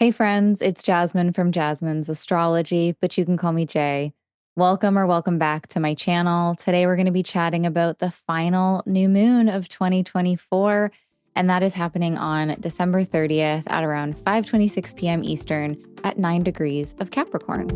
Hey friends, it's Jasmine from Jasmine's Astrology, but you can call me Jay. Welcome or welcome back to my channel. Today we're going to be chatting about the final new moon of 2024, and that is happening on December 30th at around 5:26 p.m. Eastern at 9 degrees of Capricorn.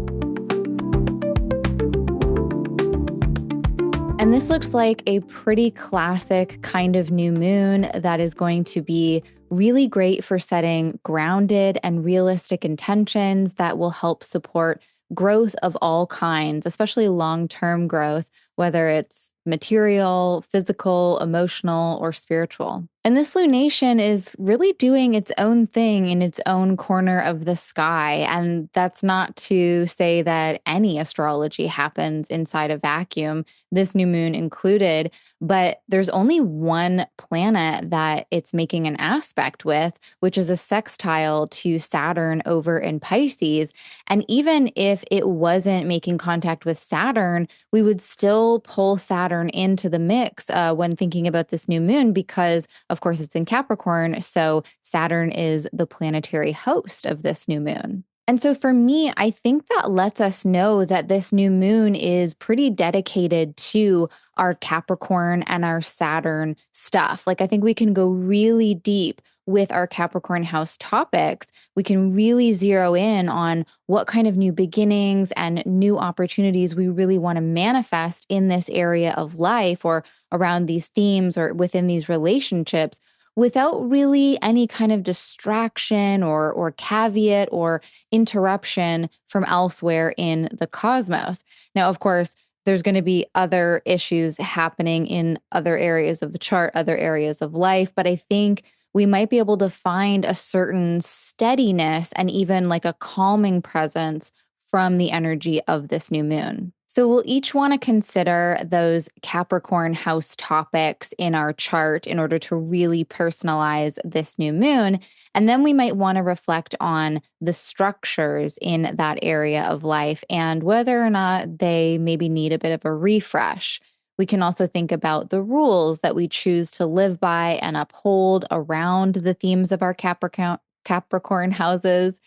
And this looks like a pretty classic kind of new moon that is going to be really great for setting grounded and realistic intentions that will help support growth of all kinds, especially long-term growth, whether it's material, physical, emotional, or spiritual. And this lunation is really doing its own thing in its own corner of the sky. And that's not to say that any astrology happens inside a vacuum, this new moon included, but there's only one planet that it's making an aspect with, which is a sextile to Saturn over in Pisces. And even if it wasn't making contact with Saturn, we would still pull Saturn into the mix when thinking about this new moon because, of course, it's in Capricorn. So Saturn is the planetary host of this new moon. And so for me, I think that lets us know that this new moon is pretty dedicated to our Capricorn and our Saturn stuff. Like, I think we can go really deep with our Capricorn house topics. We can really zero in on what kind of new beginnings and new opportunities we really want to manifest in this area of life or around these themes or within these relationships without really any kind of distraction or caveat or interruption from elsewhere in the cosmos. Now, of course, there's going to be other issues happening in other areas of the chart, other areas of life, but I think we might be able to find a certain steadiness and even like a calming presence from the energy of this new moon. So we'll each want to consider those Capricorn house topics in our chart in order to really personalize this new moon. And then we might want to reflect on the structures in that area of life and whether or not they maybe need a bit of a refresh. We can also think about the rules that we choose to live by and uphold around the themes of our Capricorn houses,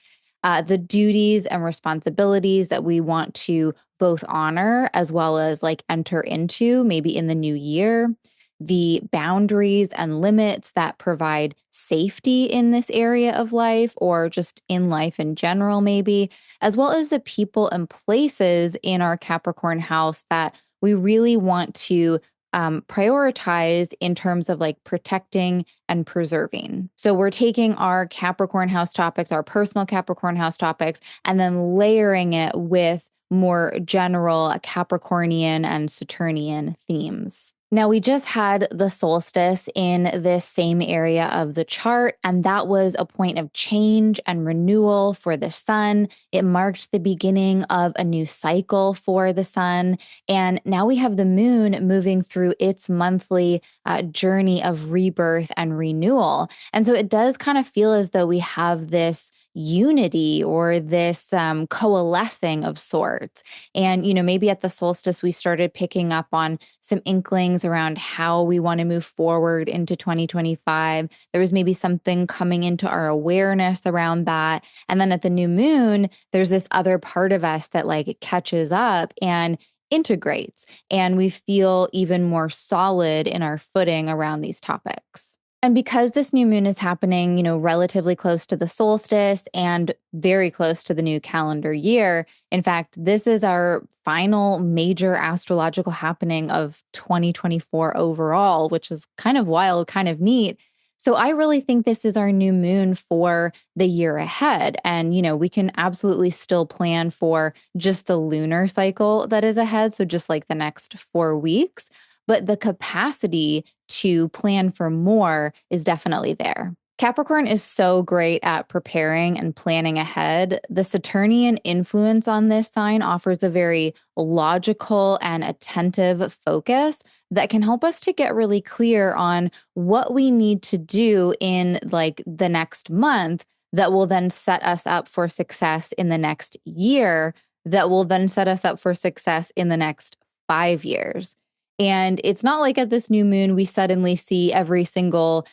the duties and responsibilities that we want to both honor as well as like enter into maybe in the new year, the boundaries and limits that provide safety in this area of life or just in life in general, maybe, as well as the people and places in our Capricorn house that we really want to prioritize in terms of like protecting and preserving. So we're taking our Capricorn house topics, our personal Capricorn house topics, and then layering it with more general Capricornian and Saturnian themes. Now, we just had the solstice in this same area of the chart, and that was a point of change and renewal for the sun. It marked the beginning of a new cycle for the sun. And now we have the moon moving through its monthly journey of rebirth and renewal. And so it does kind of feel as though we have this unity or this coalescing of sorts. And, maybe at the solstice, we started picking up on some inklings around how we want to move forward into 2025. There was maybe something coming into our awareness around that. And then at the new moon, there's this other part of us that like catches up and integrates, and we feel even more solid in our footing around these topics. And because this new moon is happening, relatively close to the solstice and very close to the new calendar year, in fact, this is our final major astrological happening of 2024 overall, which is kind of wild, kind of neat. So I really think this is our new moon for the year ahead. And, we can absolutely still plan for just the lunar cycle that is ahead. So just like the next 4 weeks. But the capacity to plan for more is definitely there. Capricorn is so great at preparing and planning ahead. The Saturnian influence on this sign offers a very logical and attentive focus that can help us to get really clear on what we need to do in like the next month that will then set us up for success in the next year, that will then set us up for success in the next 5 years. And it's not like at this new moon, we suddenly see every single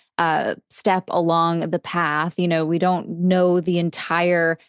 step along the path. We don't know the entire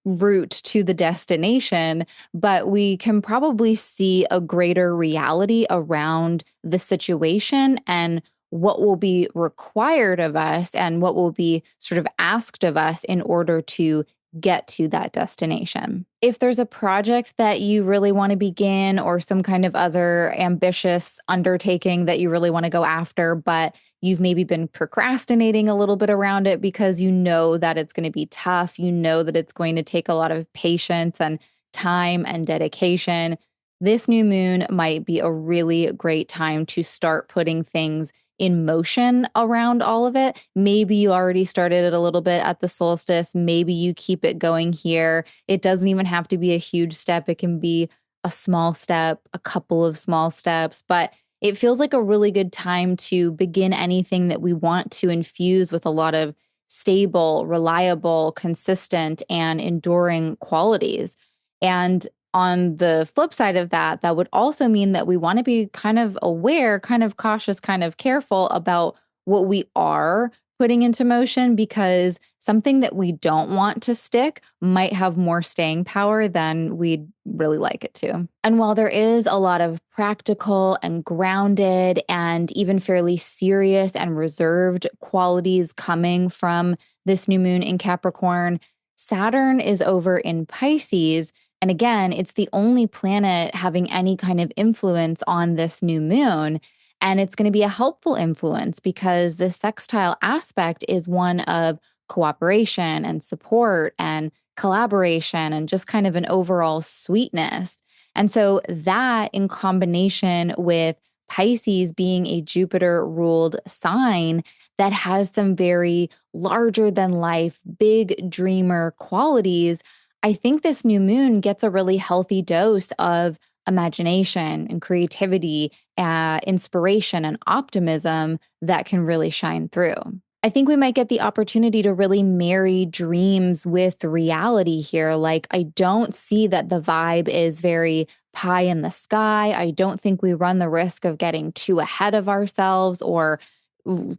route to the destination, but we can probably see a greater reality around the situation and what will be required of us and what will be sort of asked of us in order to get to that destination. If there's a project that you really want to begin or some kind of other ambitious undertaking that you really want to go after, but you've maybe been procrastinating a little bit around it because you know that it's going to be tough, you know that it's going to take a lot of patience and time and dedication, this new moon might be a really great time to start putting things in motion around all of it. Maybe you already started it a little bit at the solstice. Maybe you keep it going here. It doesn't even have to be a huge step. It can be a small step, a couple of small steps, but it feels like a really good time to begin anything that we want to infuse with a lot of stable, reliable, consistent, and enduring qualities. And on the flip side of that, that would also mean that we want to be kind of aware, kind of cautious, kind of careful about what we are putting into motion, because something that we don't want to stick might have more staying power than we'd really like it to. And while there is a lot of practical and grounded and even fairly serious and reserved qualities coming from this new moon in Capricorn, Saturn is over in Pisces. And again, it's the only planet having any kind of influence on this new moon. And it's going to be a helpful influence because the sextile aspect is one of cooperation and support and collaboration and just kind of an overall sweetness. And so that in combination with Pisces being a Jupiter ruled sign that has some very larger than life, big dreamer qualities, I think this new moon gets a really healthy dose of imagination and creativity, inspiration and optimism that can really shine through. I think we might get the opportunity to really marry dreams with reality here. Like, I don't see that the vibe is very pie in the sky. I don't think we run the risk of getting too ahead of ourselves or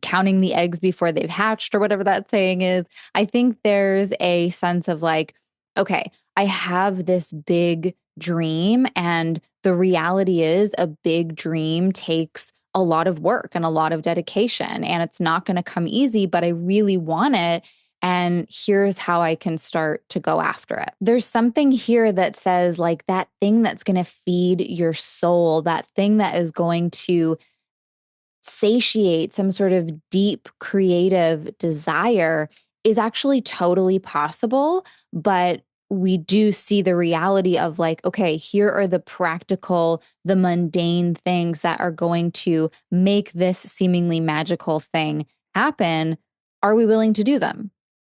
counting the eggs before they've hatched or whatever that saying is. I think there's a sense of like, okay, I have this big dream, and the reality is a big dream takes a lot of work and a lot of dedication, and it's not going to come easy, but I really want it. And here's how I can start to go after it. There's something here that says, like, that thing that's going to feed your soul, that thing that is going to satiate some sort of deep creative desire is actually totally possible. But we do see the reality of like, okay, here are the practical, the mundane things that are going to make this seemingly magical thing happen. Are we willing to do them?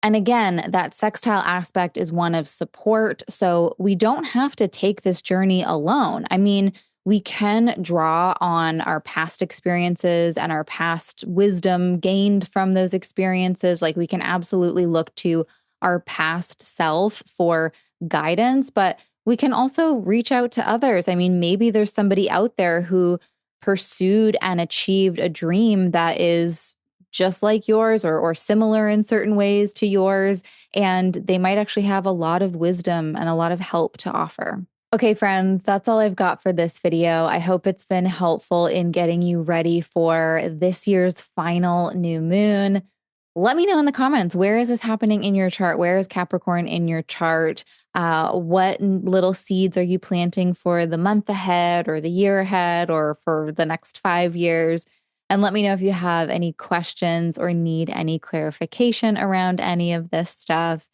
And again, that sextile aspect is one of support. So we don't have to take this journey alone. I mean, we can draw on our past experiences and our past wisdom gained from those experiences. Like, we can absolutely look to our past self for guidance, but we can also reach out to others. I mean, maybe there's somebody out there who pursued and achieved a dream that is just like yours or similar in certain ways to yours. And they might actually have a lot of wisdom and a lot of help to offer. Okay, friends, that's all I've got for this video. I hope it's been helpful in getting you ready for this year's final new moon. Let me know in the comments, where is this happening in your chart? Where is Capricorn in your chart? What little seeds are you planting for the month ahead or the year ahead or for the next 5 years? And let me know if you have any questions or need any clarification around any of this stuff.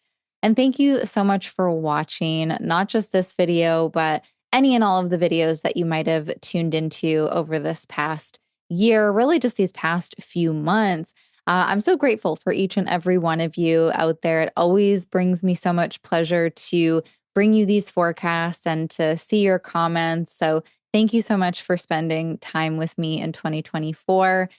And thank you so much for watching, not just this video, but any and all of the videos that you might have tuned into over this past year, really just these past few months. I'm so grateful for each and every one of you out there. It always brings me so much pleasure to bring you these forecasts and to see your comments. So thank you so much for spending time with me in 2024.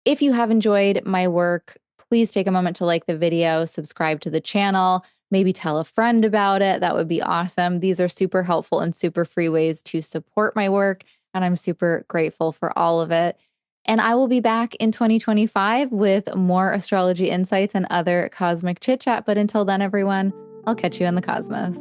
If you have enjoyed my work, please take a moment to like the video, subscribe to the channel, maybe tell a friend about it. That would be awesome. These are super helpful and super free ways to support my work. And I'm super grateful for all of it. And I will be back in 2025 with more astrology insights and other cosmic chit chat. But until then, everyone, I'll catch you in the cosmos.